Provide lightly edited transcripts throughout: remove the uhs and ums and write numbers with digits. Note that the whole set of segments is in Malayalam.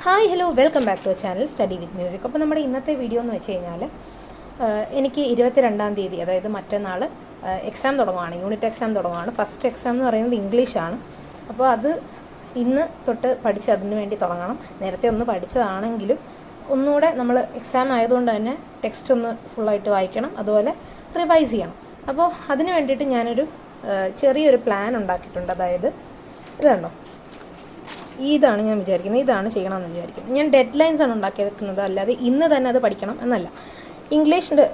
Hi hello welcome back to channel study with music. അപ്പോൾ നമ്മുടെ ഇന്നത്തെ വീഡിയോ എന്ന് വെച്ച് കഴിഞ്ഞാൽ എനിക്ക് 22-ാം തീയതി അതായത് മറ്റന്നാൾ എക്സാം തുടങ്ങുകയാണ്, യൂണിറ്റ് എക്സാം തുടങ്ങുകയാണ്. ഫസ്റ്റ് എക്സാം എന്ന് പറയുന്നത് ഇംഗ്ലീഷാണ്. അപ്പോൾ അത് ഇന്ന് തൊട്ട് പഠിച്ച് അതിന് വേണ്ടി തുടങ്ങണം. നേരത്തെ ഒന്ന് പഠിച്ചതാണെങ്കിലും ഒന്നുകൂടെ നമ്മൾ എക്സാം ആയതുകൊണ്ട് തന്നെ ടെക്സ്റ്റ് ഒന്ന് ഫുള്ളായിട്ട് വായിക്കണം, അതുപോലെ റിവൈസ് ചെയ്യണം. അപ്പോൾ അതിന് വേണ്ടിയിട്ട് ഞാനൊരു ചെറിയൊരു പ്ലാൻ ഉണ്ടാക്കിയിട്ടുണ്ട്. അതായത് ഇത് കണ്ടോ, ഇതാണ് ഞാൻ വിചാരിക്കുന്നത്, ഇതാണ് ചെയ്യണമെന്ന് വിചാരിക്കുന്നത്. ഞാൻ ഡെഡ് ലൈൻസ് ആണ് ഉണ്ടാക്കിയിരിക്കുന്നത്, അല്ലാതെ ഇന്ന് തന്നെ അത് പഠിക്കണം എന്നല്ല. ഇംഗ്ലീഷിൻ്റെ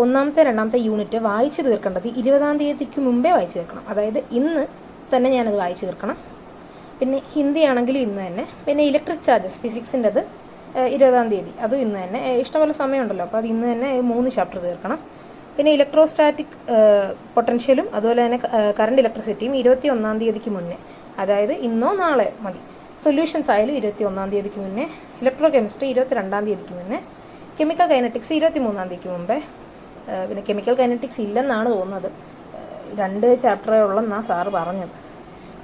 1-ാമത്തെ 2-ാമത്തെ യൂണിറ്റ് വായിച്ച് തീർക്കേണ്ടത് 20-ാം തീയതിക്ക് മുമ്പേ വായിച്ച് തീർക്കണം. അതായത് ഇന്ന് തന്നെ ഞാനത് വായിച്ച് തീർക്കണം. പിന്നെ ഹിന്ദി ആണെങ്കിലും ഇന്ന് തന്നെ. പിന്നെ ഇലക്ട്രിക് ചാർജസ് ഫിസിക്സിൻ്റെത് 20-ാം തീയതി, അതും ഇന്ന് തന്നെ. ഇഷ്ടംപോലെ സമയമുണ്ടല്ലോ, അപ്പോൾ അത് ഇന്ന് തന്നെ 3 ചാപ്റ്റർ തീർക്കണം. പിന്നെ ഇലക്ട്രോസ്റ്റാറ്റിക് പൊട്ടൻഷ്യലും അതുപോലെ തന്നെ കറണ്ട് ഇലക്ട്രിസിറ്റിയും 21-ാം തീയതിക്ക് മുന്നേ, അതായത് ഇന്നോ നാളെ മതി. സൊല്യൂഷൻസ് ആയാലും 21-ാം തീയതിക്ക് മുന്നേ. ഇലക്ട്രോ കെമിസ്ട്രി 22-ാം തീയതിക്ക് മുന്നേ. കെമിക്കൽ കൈനറ്റിക്സ് 23-ാം തീയതിക്ക് മുമ്പേ. പിന്നെ കെമിക്കൽ കൈനറ്റിക്സ് ഇല്ലെന്നാണ് തോന്നുന്നത്, 2 ചാപ്റ്ററേ ഉള്ളെന്നാണ് സാറ് പറഞ്ഞത്.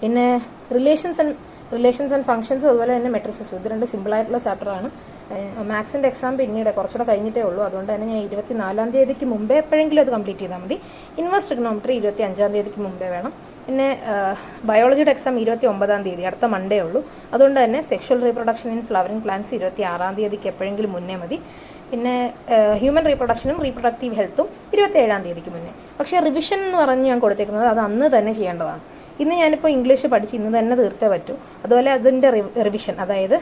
പിന്നെ റിലേഷൻസ് ആൻഡ് ഫങ്ഷൻസും അതുപോലെ തന്നെ മെട്രിസസും, ഇത് 2 സിമ്പിളായിട്ടുള്ള ചാപ്റ്ററാണ്. മാത്സിൻ്റെ എക്സാം പിന്നീട് കുറച്ചുകൂടെ കഴിഞ്ഞിട്ടേ ഉള്ളൂ, അതുകൊണ്ട് തന്നെ ഞാൻ 24-ാം തീയതിക്ക് മുമ്പേ എപ്പോഴെങ്കിലും അത് കംപ്ലീറ്റ് ചെയ്താൽ മതി. ഇൻവേഴ്സ് ട്രിഗണോമെട്രി 25-ാം തീയതിക്ക് മുമ്പേ വേണം. പിന്നെ ബയോളജിയുടെ എക്സാം 29-ാം തീയതി, അടുത്ത മൺഡേ ഉള്ളൂ. അതുകൊണ്ട് തന്നെ sexual reproduction in flowering plants 26-ാം തീയതിക്ക് എപ്പോഴെങ്കിലും മുന്നേ മതി. പിന്നെ ഹ്യൂമൻ റീപ്രൊഡക്ഷനും റീപ്രൊഡക്റ്റീവ് ഹെൽത്തും 27-ാം തീയതിക്ക് മുന്നേ. പക്ഷേ റിവിഷൻ എന്ന് പറഞ്ഞ് ഞാൻ കൊടുത്തേക്കുന്നത് അത് അന്ന് തന്നെ ചെയ്യേണ്ടതാണ്. ഇന്ന് ഞാനിപ്പോൾ ഇംഗ്ലീഷ് പഠിച്ച് ഇന്ന് തന്നെ തീർത്തേ പറ്റൂ. അതുപോലെ അതിൻ്റെ റിവിഷൻ, അതായത്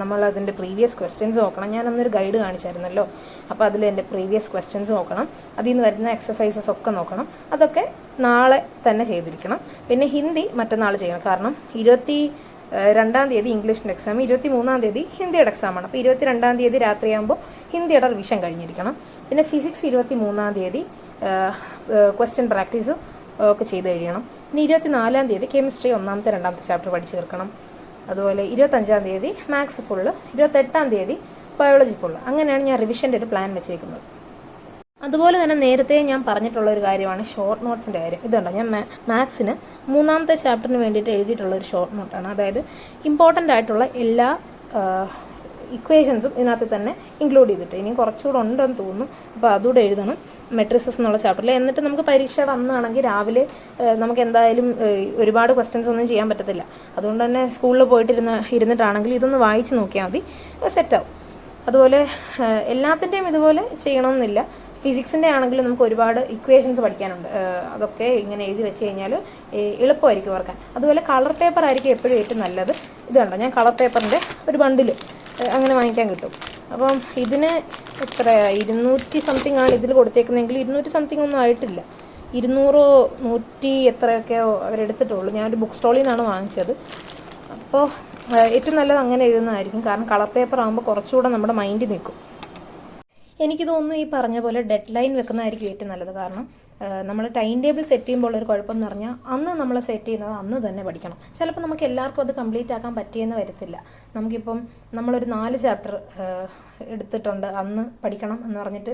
നമ്മൾ അതിൻ്റെ പ്രീവിയസ് ക്വസ്റ്റ്യൻസ് നോക്കണം. ഞാൻ അന്നൊരു ഗൈഡ് കാണിച്ചായിരുന്നല്ലോ, അപ്പോൾ അതിൽ എൻ്റെ പ്രീവിയസ് ക്വസ്റ്റ്യൻസ് നോക്കണം, അതിൽ നിന്ന് വരുന്ന എക്സസൈസസ് ഒക്കെ നോക്കണം. അതൊക്കെ നാളെ തന്നെ ചെയ്തിരിക്കണം. പിന്നെ ഹിന്ദി മറ്റന്നാൾ ചെയ്യണം, കാരണം 22-ാം തീയതി ഇംഗ്ലീഷിൻ്റെ എക്സാം, 23-ാം തീയതി ഹിന്ദിയുടെ എക്സാമാണ്. അപ്പോൾ 22-ാം തീയതി രാത്രിയാകുമ്പോൾ ഹിന്ദിയുടെ റിവിഷൻ കഴിഞ്ഞിരിക്കണം. പിന്നെ ഫിസിക്സ് 23-ാം തീയതി ക്വസ്റ്റ്യൻ പ്രാക്ടീസും ഒക്കെ ചെയ്ത് കഴിയണം. പിന്നെ 24-ാം തീയതി കെമിസ്ട്രി 1-ാമത്തെ 2-ാമത്തെ ചാപ്റ്റർ പഠിച്ച് തീർക്കണം. അതുപോലെ 25-ാം തീയതി മാത്സ് ഫുള്ള്, 28-ാം തീയതി ബയോളജി ഫുള്ള്. അങ്ങനെയാണ് ഞാൻ റിവിഷൻ്റെ ഒരു പ്ലാൻ വെച്ചേക്കുന്നത്. അതുപോലെ തന്നെ നേരത്തെ ഞാൻ പറഞ്ഞിട്ടുള്ള ഒരു കാര്യമാണ് ഷോർട്ട് നോട്ട്സിൻ്റെ കാര്യം. ഇതുണ്ടോ, ഞാൻ മാത്സിന് 3-ാമത്തെ ചാപ്റ്ററിന് വേണ്ടിയിട്ട് എഴുതിയിട്ടുള്ള ഒരു ഷോർട്ട് നോട്ടാണ്. അതായത് ഇമ്പോർട്ടൻ്റ് ആയിട്ടുള്ള എല്ലാ ഇക്വേഷൻസും ഇതിനകത്ത് തന്നെ ഇൻക്ലൂഡ് ചെയ്തിട്ട്, ഇനിയും കുറച്ചുകൂടെ ഉണ്ടെന്ന് തോന്നുന്നു, അപ്പോൾ അതുകൂടെ എഴുതണം മെട്രിസസ് എന്നുള്ള ചാപ്റ്ററിൽ. എന്നിട്ട് നമുക്ക് പരീക്ഷയുടെ അന്നാണെങ്കിൽ രാവിലെ നമുക്ക് എന്തായാലും ഒരുപാട് ക്വസ്റ്റ്യൻസ് ഒന്നും ചെയ്യാൻ പറ്റത്തില്ല. അതുകൊണ്ട് തന്നെ സ്കൂളിൽ ഇരുന്നിട്ടാണെങ്കിൽ ഇതൊന്ന് വായിച്ച് നോക്കിയാൽ മതി, സെറ്റാവും. അതുപോലെ എല്ലാത്തിൻ്റെയും ഇതുപോലെ ചെയ്യണമെന്നില്ല. ഫിസിക്സിൻ്റെ ആണെങ്കിൽ നമുക്ക് ഒരുപാട് ഇക്വേഷൻസ് പഠിക്കാനുണ്ട്, അതൊക്കെ ഇങ്ങനെ എഴുതി വെച്ച് കഴിഞ്ഞാൽ എളുപ്പമായിരിക്കും ഓർക്കാൻ. അതുപോലെ കളർ പേപ്പർ ആയിരിക്കും എപ്പോഴും ഏറ്റവും നല്ലത്. ഇത് കണ്ടോ, ഞാൻ കളർ പേപ്പറിൻ്റെ ഒരു ബണ്ടിൽ അങ്ങനെ വാങ്ങിക്കാൻ കിട്ടും. അപ്പം ഇതിന് എത്ര 200 സംതിങ് ആണ് ഇതിൽ കൊടുത്തേക്കുന്നതെങ്കിൽ 200 സംതിങ് ഒന്നും ആയിട്ടില്ല, 200 100 എത്രയൊക്കെയോ അവരെടുത്തിട്ടുള്ളൂ. ഞാനൊരു ബുക്ക് സ്റ്റോളിൽ നിന്നാണ് വാങ്ങിച്ചത്. അപ്പോൾ ഏറ്റവും നല്ലത് അങ്ങനെ എഴുതുന്നതായിരിക്കും, കാരണം കളർ പേപ്പർ ആകുമ്പോൾ കുറച്ചുകൂടെ നമ്മുടെ മൈൻഡിൽ നിൽക്കും. എനിക്ക് തോന്നുന്നു ഈ പറഞ്ഞ പോലെ ഡെഡ് ലൈൻ വെക്കുന്നതായിരിക്കും ഏറ്റവും നല്ലത്. കാരണം നമ്മൾ ടൈം ടേബിൾ സെറ്റ് ചെയ്യുമ്പോൾ ഉള്ളൊരു കുഴപ്പം എന്ന് പറഞ്ഞാൽ അന്ന് നമ്മൾ സെറ്റ് ചെയ്യുന്നത് അന്ന് തന്നെ പഠിക്കണം. ചിലപ്പോൾ നമുക്ക് എല്ലാവർക്കും അത് കംപ്ലീറ്റ് ആക്കാൻ പറ്റിയെന്ന് വരത്തില്ല. നമുക്കിപ്പം നമ്മളൊരു 4 ചാപ്റ്റർ എടുത്തിട്ടുണ്ട്, അന്ന് പഠിക്കണം എന്ന് പറഞ്ഞിട്ട്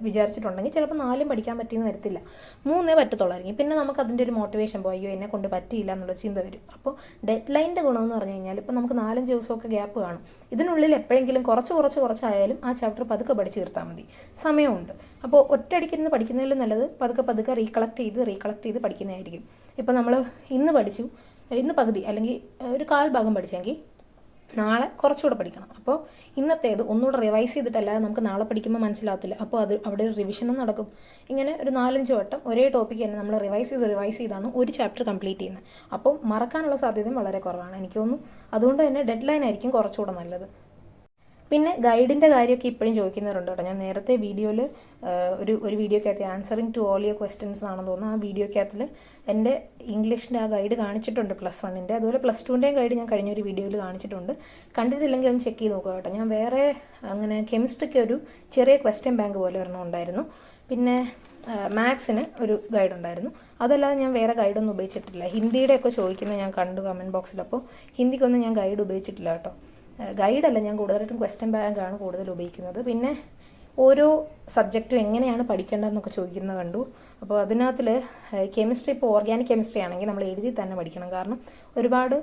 വിചാരിച്ചിട്ടുണ്ടെങ്കിൽ ചിലപ്പോൾ 4 പഠിക്കാൻ പറ്റിയെന്ന് വരത്തില്ല, 3 പറ്റത്തുള്ളായിരിക്കും. പിന്നെ നമുക്ക് അതിൻ്റെ ഒരു മോട്ടിവേഷൻ പോയി, അയ്യോ എന്നെ കൊണ്ട് പറ്റിയില്ല എന്നുള്ള ചിന്ത വരും. അപ്പോൾ ഡെഡ് ലൈൻ്റെ ഗുണമെന്ന് പറഞ്ഞു കഴിഞ്ഞാൽ ഇപ്പോൾ നമുക്ക് 4-5 ദിവസമൊക്കെ ഗ്യാപ്പ് കാണും. ഇതിനുള്ളിൽ എപ്പോഴെങ്കിലും കുറച്ചായാലും ആ ചാപ്റ്റർ പതുക്കെ പഠിച്ച് തീർത്താൽ മതി, സമയമുണ്ട്. അപ്പോൾ ഒറ്റയടിക്കിരുന്ന് പഠിക്കുന്നതിലും നല്ലത് പതുക്കെ റീകളക്ട് ചെയ്ത് പഠിക്കുന്നതായിരിക്കും. ഇപ്പോൾ നമ്മൾ ഇന്ന് പഠിച്ചു, ഇന്ന് പകുതി അല്ലെങ്കിൽ ഒരു 1/4 ഭാഗം പഠിച്ചെങ്കിൽ നാളെ കുറച്ചുകൂടെ പഠിക്കണം. അപ്പോൾ ഇന്നത്തേത് ഒന്നുകൂടെ റിവൈസ് ചെയ്തിട്ടല്ലാതെ നമുക്ക് നാളെ പഠിക്കുമ്പോൾ മനസ്സിലാകത്തില്ല. അപ്പോൾ അവിടെ ഒരു റിവിഷനും നടക്കും. ഇങ്ങനെ ഒരു 4-5 വട്ടം ഒരേ ടോപ്പിക്ക് തന്നെ നമ്മൾ റിവൈസ് ചെയ്താണ് ഒരു ചാപ്റ്റർ കംപ്ലീറ്റ് ചെയ്യുന്നത്. അപ്പോൾ മറക്കാനുള്ള സാധ്യതയും വളരെ കുറവാണ് എനിക്ക് തോന്നുന്നു. അതുകൊണ്ട് തന്നെ ഡെഡ് ലൈൻ ആയിരിക്കും കുറച്ചുകൂടെ നല്ലത്. പിന്നെ ഗൈഡിൻ്റെ കാര്യമൊക്കെ ഇപ്പോഴും ചോദിക്കുന്നവരുണ്ട് കേട്ടോ. ഞാൻ നേരത്തെ വീഡിയോയിൽ ഒരു വീഡിയോക്കകത്ത് answering to all your questions ആണെന്ന് തോന്നുന്നു, ആ വീഡിയോക്കകത്തിൽ എൻ്റെ ഇംഗ്ലീഷിൻ്റെ ആ ഗൈഡ് കാണിച്ചിട്ടുണ്ട്, +1-ൻ്റെ. അതുപോലെ +2-ൻ്റെയും ഗൈഡ് ഞാൻ കഴിഞ്ഞൊരു വീഡിയോയിൽ കാണിച്ചിട്ടുണ്ട്. കണ്ടിട്ടില്ലെങ്കിൽ ഒന്ന് ചെക്ക് ചെയ്ത് നോക്കുക കേട്ടോ. ഞാൻ വേറെ അങ്ങനെ കെമിസ്ട്രിക്ക് ഒരു ചെറിയ ക്വസ്റ്റ്യൻ ബാങ്ക് പോലെ ഒരെണ്ണം ഉണ്ടായിരുന്നു. പിന്നെ മാത്സിന് ഒരു ഗൈഡ് ഉണ്ടായിരുന്നു. അതല്ലാതെ ഞാൻ വേറെ ഗൈഡൊന്നും ഉപയോഗിച്ചിട്ടില്ല. ഹിന്ദിയുടെയൊക്കെ ചോദിക്കുന്നത് ഞാൻ കണ്ടു കമൻറ്റ് ബോക്സിൽ, അപ്പോൾ ഹിന്ദിക്കൊന്നും ഞാൻ ഗൈഡ് ഉപയോഗിച്ചിട്ടില്ല കേട്ടോ. ഗൈഡല്ല, ഞാൻ കൂടുതലായിട്ടും ക്വസ്റ്റ്യൻ ബാങ്കാണ് കൂടുതൽ ഉപയോഗിക്കുന്നത്. പിന്നെ ഓരോ സബ്ജക്റ്റും എങ്ങനെയാണ് പഠിക്കേണ്ടതെന്നൊക്കെ ചോദിക്കുന്നത് കണ്ടു. അപ്പോൾ അതിനകത്തിൽ കെമിസ്ട്രി, ഇപ്പോൾ ഓർഗാനിക് കെമിസ്ട്രി ആണെങ്കിൽ നമ്മൾ എഴുതി തന്നെ പഠിക്കണം. കാരണം ഒരുപാട്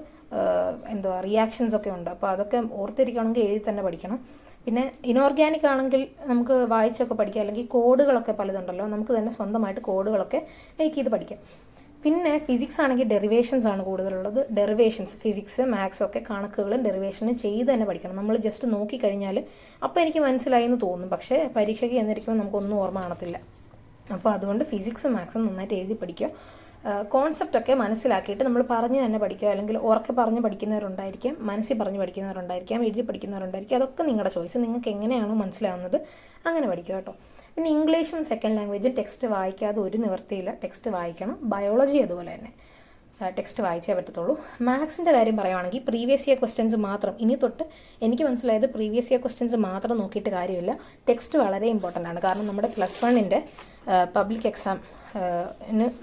റിയാക്ഷൻസ് ഒക്കെ ഉണ്ട്. അപ്പോൾ അതൊക്കെ ഓർത്തിരിക്കണമെങ്കിൽ എഴുതി തന്നെ പഠിക്കണം. പിന്നെ ഇനോർഗാനിക് ആണെങ്കിൽ നമുക്ക് വായിച്ചൊക്കെ പഠിക്കാം, അല്ലെങ്കിൽ കോഡുകളൊക്കെ പലതുണ്ടല്ലോ, നമുക്ക് തന്നെ സ്വന്തമായിട്ട് കോഡുകളൊക്കെ മേക്ക് ചെയ്ത് പഠിക്കാം. പിന്നെ ഫിസിക്സ് ആണെങ്കിൽ ഡെറിവേഷൻസ് ആണ് കൂടുതലുള്ളത്. ഡെറിവേഷൻസ്, ഫിസിക്സ്, മാത്സ് ഒക്കെ കണക്കുകളും ഡെറിവേഷനും ചെയ്ത് തന്നെ പഠിക്കണം. നമ്മൾ ജസ്റ്റ് നോക്കിക്കഴിഞ്ഞാൽ അപ്പോൾ എനിക്ക് മനസ്സിലായി എന്ന് തോന്നും, പക്ഷേ പരീക്ഷയ്ക്ക് എന്നിരിക്കുമ്പോൾ നമുക്കൊന്നും ഓർമ്മ കാണത്തില്ല. അപ്പോൾ അതുകൊണ്ട് ഫിസിക്സും മാത്സും നന്നായിട്ട് എഴുതി പഠിക്കുക. കോൺസെപ്റ്റൊക്കെ മനസ്സിലാക്കിയിട്ട് നമ്മൾ പറഞ്ഞ് തന്നെ പഠിക്കുക. അല്ലെങ്കിൽ ഉറക്കെ പറഞ്ഞ് പഠിക്കുന്നവരുണ്ടായിരിക്കാം, മനസ്സിൽ പറഞ്ഞ് പഠിക്കുന്നവരുണ്ടായിരിക്കാം, എഴുതി പഠിക്കുന്നവരുണ്ടായിരിക്കും. അതൊക്കെ നിങ്ങളുടെ ചോയ്സ്. നിങ്ങൾക്ക് എങ്ങനെയാണോ മനസ്സിലാവുന്നത് അങ്ങനെ പഠിക്കുക കേട്ടോ. പിന്നെ ഇംഗ്ലീഷും സെക്കൻഡ് ലാംഗ്വേജും ടെക്സ്റ്റ് വായിക്കാതെ ഒരു നിവൃത്തിയില്ല, ടെക്സ്റ്റ് വായിക്കണം. ബയോളജി അതുപോലെ തന്നെ ടെക്സ്റ്റ് വായിച്ചേ പറ്റത്തുള്ളൂ. മാത്സിൻ്റെ കാര്യം പറയുവാണെങ്കിൽ പ്രീവിയസ് ഇയർ ക്വസ്റ്റ്യൻസ് മാത്രം, ഇനി തൊട്ട് എനിക്ക് മനസ്സിലായത് പ്രീവിയസ് ഇയർ ക്വസ്റ്റ്യൻസ് മാത്രം നോക്കിയിട്ട് കാര്യമില്ല, ടെക്സ്റ്റ് വളരെ ഇമ്പോർട്ടൻ്റ് ആണ്. കാരണം നമ്മുടെ +1 പബ്ലിക് എക്സാം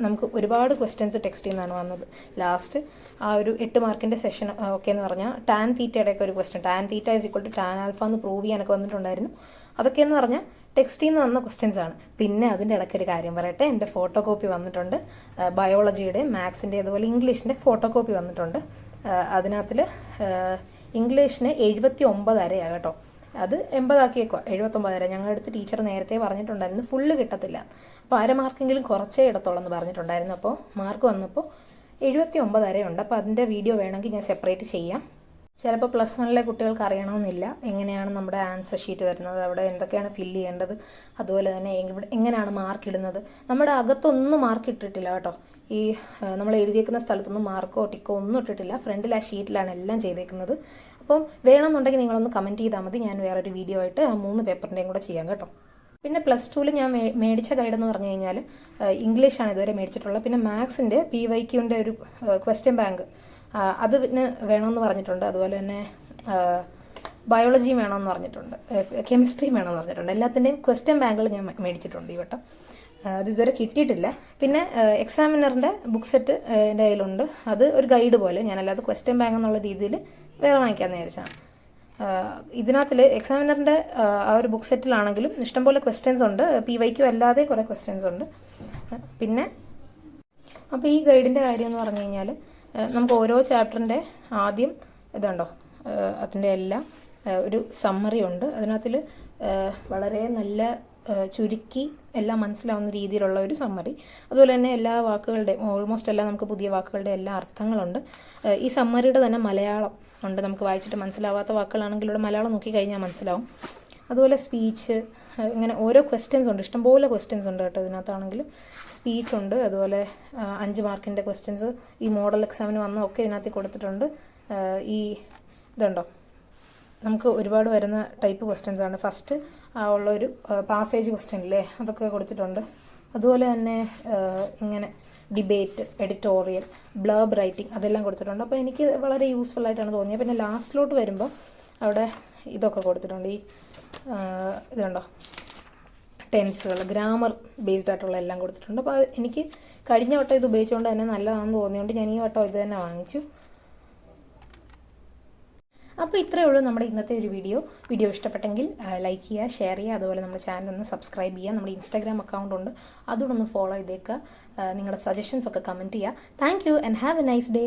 നമുക്ക് ഒരുപാട് ക്വസ്റ്റ്യൻസ് ടെക്സ്റ്റിൽ നിന്നാണ് വന്നത്. ലാസ്റ്റ് ആ ഒരു 8 മാർക്കിൻ്റെ സെഷൻ ഒക്കെ എന്ന് പറഞ്ഞാൽ ടാൻ തീറ്റയുടെയൊക്കെ ഒരു question, tan theta = tan alpha എന്ന് പ്രൂവ് ചെയ്യാനൊക്കെ വന്നിട്ടുണ്ടായിരുന്നു. അതൊക്കെ എന്ന് പറഞ്ഞാൽ ടെക്സ്റ്റിൽ നിന്ന് വന്ന ക്വസ്റ്റ്യൻസ് ആണ്. പിന്നെ അതിൻ്റെ ഇടയ്ക്കൊരു കാര്യം പറയട്ടെ, എൻ്റെ ഫോട്ടോ കോപ്പി വന്നിട്ടുണ്ട്. ബയോളജിയുടെ, മാത്സിൻ്റെ, അതുപോലെ ഇംഗ്ലീഷിൻ്റെ ഫോട്ടോ കോപ്പി വന്നിട്ടുണ്ട്. അതിനകത്തിൽ ഇംഗ്ലീഷിന് 79 അരയാണ് കേട്ടോ. അത് 80 ആക്കിയേക്കുക, 79 അര. ഞങ്ങളുടെ അടുത്ത് ടീച്ചർ നേരത്തെ പറഞ്ഞിട്ടുണ്ടായിരുന്നു ഫുള്ള് കിട്ടത്തില്ല, അപ്പോൾ അര മാർക്കെങ്കിലും കുറച്ചേ ഇടത്തുള്ളൂ എന്ന് പറഞ്ഞിട്ടുണ്ടായിരുന്നു. അപ്പോൾ മാർക്ക് വന്നപ്പോൾ 79 അരയുണ്ട്. അപ്പോൾ അതിൻ്റെ വീഡിയോ വേണമെങ്കിൽ ഞാൻ സെപ്പറേറ്റ് ചെയ്യാം. ചിലപ്പോൾ +1 കുട്ടികൾക്ക് അറിയണമെന്നില്ല എങ്ങനെയാണ് നമ്മുടെ ആൻസർ ഷീറ്റ് വരുന്നത്, അവിടെ എന്തൊക്കെയാണ് ഫില്ല് ചെയ്യേണ്ടത്, അതുപോലെ തന്നെ എങ്ങനെയാണ് മാർക്ക് ഇടുന്നത്. നമ്മുടെ അകത്തൊന്നും മാർക്ക് ഇട്ടിട്ടില്ല കേട്ടോ. ഈ നമ്മൾ എഴുതിയേക്കുന്ന സ്ഥലത്തൊന്നും മാർക്കോ ടിക്കോ ഒന്നും ഇട്ടിട്ടില്ല. ഫ്രണ്ടിൽ ആ ഷീറ്റിലാണ് എല്ലാം ചെയ്തേക്കുന്നത്. അപ്പം വേണമെന്നുണ്ടെങ്കിൽ നിങ്ങളൊന്ന് കമൻറ്റ് ചെയ്താൽ മതി. ഞാൻ വേറൊരു വീഡിയോ ആയിട്ട് ആ 3 പേപ്പറിൻ്റെയും കൂടെ ചെയ്യാം കേട്ടോ. പിന്നെ +2 ഞാൻ മേടിച്ച ഗൈഡെന്ന് പറഞ്ഞു കഴിഞ്ഞാൽ ഇംഗ്ലീഷാണ് ഇതുവരെ മേടിച്ചിട്ടുള്ളത്. പിന്നെ മാത്സിൻ്റെ PYQൻ്റെ ഒരു ക്വസ്റ്റ്യൻ ബാങ്ക് അത് പിന്നെ വേണമെന്ന് പറഞ്ഞിട്ടുണ്ട്. അതുപോലെ തന്നെ ബയോളജിയും വേണമെന്ന് പറഞ്ഞിട്ടുണ്ട്, കെമിസ്ട്രിയും വേണമെന്ന് പറഞ്ഞിട്ടുണ്ട്. എല്ലാത്തിൻ്റെയും ക്വസ്റ്റ്യൻ ബാങ്കുകൾ ഞാൻ മേടിച്ചിട്ടുണ്ട് ഈ വട്ടം. അത് ഇതുവരെ കിട്ടിയിട്ടില്ല. പിന്നെ എക്സാമിനറിൻ്റെ ബുക്ക് സെറ്റ് എൻ്റെ കയ്യിലുണ്ട്. അത് ഒരു ഗൈഡ് പോലെ, ഞാനല്ലാതെ ക്വസ്റ്റ്യൻ ബാങ്ക് എന്നുള്ള രീതിയിൽ വേറെ വാങ്ങിക്കാമെന്ന് വിചാരിച്ചാണ്. ഇതിനകത്തിൽ എക്സാമിനറിൻ്റെ ആ ഒരു ബുക്ക് സെറ്റിലാണെങ്കിലും ഇഷ്ടംപോലെ ക്വസ്റ്റ്യൻസ് ഉണ്ട്. PYQ അല്ലാതെ കുറേ ക്വസ്റ്റ്യൻസ് ഉണ്ട്. പിന്നെ അപ്പോൾ ഈ ഗൈഡിൻ്റെ കാര്യം എന്ന് പറഞ്ഞു കഴിഞ്ഞാൽ നമുക്ക് ഓരോ ചാപ്റ്ററിൻ്റെ ആദ്യം ഇതുണ്ടോ, അതിൻ്റെ എല്ലാം ഒരു സമ്മറി ഉണ്ട്. അതിനകത്തിൽ വളരെ നല്ല ചുരുക്കി എല്ലാം മനസ്സിലാവുന്ന രീതിയിലുള്ള ഒരു സമ്മറി. അതുപോലെ തന്നെ എല്ലാ വാക്കുകളുടെയും, ഓൾമോസ്റ്റ് എല്ലാം നമുക്ക് പുതിയ വാക്കുകളുടെ എല്ലാ അർത്ഥങ്ങളുണ്ട്. ഈ സമ്മറിയുടെ തന്നെ മലയാളം ഉണ്ട്. നമുക്ക് വായിച്ചിട്ട് മനസ്സിലാവാത്ത വാക്കുകളാണെങ്കിൽ ഇവിടെ മലയാളം നോക്കിക്കഴിഞ്ഞാൽ മനസ്സിലാവും. അതുപോലെ സ്പീച്ച്, ഇങ്ങനെ ഓരോ ക്വസ്റ്റ്യൻസ് ഉണ്ട്, ഇഷ്ടംപോലെ ക്വസ്റ്റ്യൻസ് ഉണ്ട് കേട്ടോ. ഇതിനകത്താണെങ്കിലും സ്പീച്ച് ഉണ്ട്. അതുപോലെ 5 മാർക്കിൻ്റെ ക്വസ്റ്റ്യൻസ് ഈ മോഡൽ എക്സാമിന് വന്നതൊക്കെ ഇതിനകത്ത് കൊടുത്തിട്ടുണ്ട്. ഈ ഇതുണ്ടോ, നമുക്ക് ഒരുപാട് വരുന്ന ടൈപ്പ് ക്വസ്റ്റ്യൻസ് ആണ്. ഫസ്റ്റ് ഉള്ളൊരു പാസേജ് ക്വസ്റ്റ്യൻ ഇല്ലേ, അതൊക്കെ കൊടുത്തിട്ടുണ്ട്. അതുപോലെ തന്നെ ഇങ്ങനെ ഡിബേറ്റ്, എഡിറ്റോറിയൽ, ബ്ലർബ് റൈറ്റിംഗ് അതെല്ലാം കൊടുത്തിട്ടുണ്ട്. അപ്പോൾ എനിക്ക് വളരെ യൂസ്ഫുൾ ആയിട്ടാണ് തോന്നിയത്. പിന്നെ ലാസ്റ്റിലോട്ട് വരുമ്പോൾ അവിടെ ഇതൊക്കെ കൊടുത്തിട്ടുണ്ട്. ഈ ഇതുണ്ടോ, ടെൻസുകൾ, ഗ്രാമർ ബേസ്ഡ് ആയിട്ടുള്ള എല്ലാം കൊടുത്തിട്ടുണ്ട്. അപ്പോൾ എനിക്ക് കഴിഞ്ഞ വട്ടം ഇത് ഉപയോഗിച്ചുകൊണ്ട് തന്നെ നല്ലതാണെന്ന് തോന്നിയുകൊണ്ട് ഞാൻ ഈ വട്ടം ഇത് തന്നെ വാങ്ങിച്ചു. അപ്പോൾ ഇത്രയേ ഉള്ളൂ നമ്മുടെ ഇന്നത്തെ ഒരു വീഡിയോ ഇഷ്ടപ്പെട്ടെങ്കിൽ ലൈക്ക് ചെയ്യുക, ഷെയർ ചെയ്യുക. അതുപോലെ നമ്മുടെ ചാനൽ ഒന്ന് സബ്സ്ക്രൈബ് ചെയ്യുക. നമ്മുടെ ഇൻസ്റ്റാഗ്രാം അക്കൗണ്ട് ഉണ്ട്, അതുകൊണ്ടൊന്ന് ഫോളോ ചെയ്തേക്കുക. നിങ്ങളുടെ സജഷൻസ് ഒക്കെ കമൻറ്റ് ചെയ്യുക. Thank you and have A nice day.